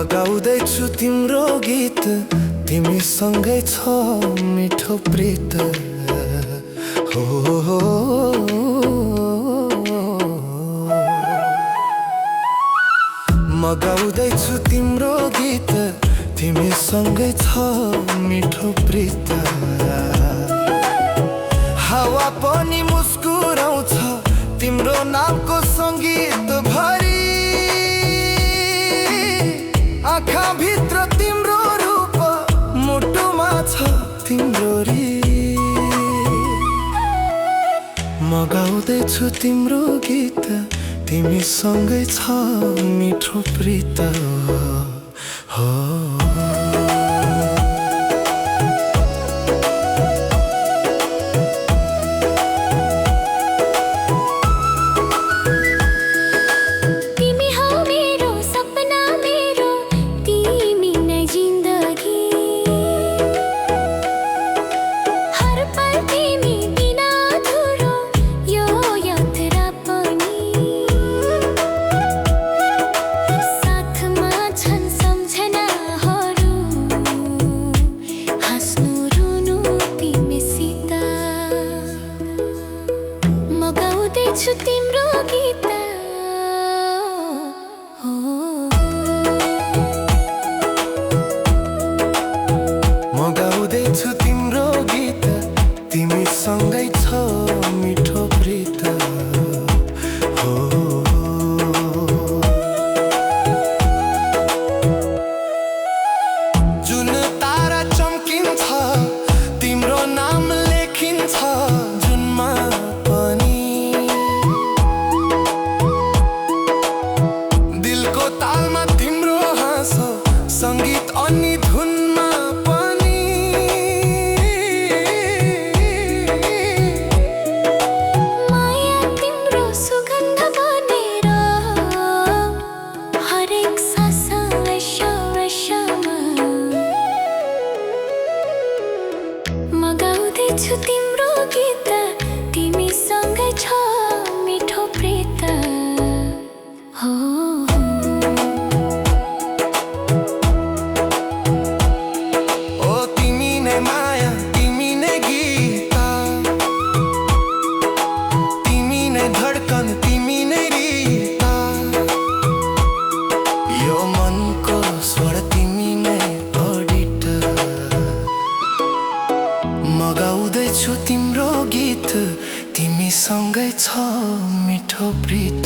मगाउँदैछु तिम्रो गीत, तिमीसँगै छ मिठो प्रीत हो। मगाउँदैछु तिम्रो गीत, तिमीसँगै छ मिठो प्रीत। हावा पनि मुस्कुराउँछ तिम्रो नामको सङ्गीत भरी। आँखा भित्र तिम्रो रूप, मुटुमा छ तिम्रो री। मगाउँदैछु तिम्रो गीत, तिमीसँगै छ मिठो प्रीत हो। मगाउँदैछु तिम्रो गीत हो। मगाउँदैछु तिम्रो गीत, तिमीसँगै छ मिठो प्रीत हो। जुन तारा चम्किन्छ तिम्रो नाम लेखिन्छ जुनमा पनि। दिलको तालमा तिम्रो हाँसो, सङ्गीत अनि धुनमा पनि। माया तिम्रो सुगन्ध बनेर हरेक सासा रसमा। मगाउँदैछु तिम्रो गीत, तिमीसँगै छ मिठो प्रीत हो। ओ तिमी नै माया, तिमी नै गीत, तिमी नै धड्कन, तिमी नै रीत। यो मनको स्वर तिमी नै अडिट। मगाउँदैछु तिम्रो गीत, तिमीसँगै छ मिठो प्रीत।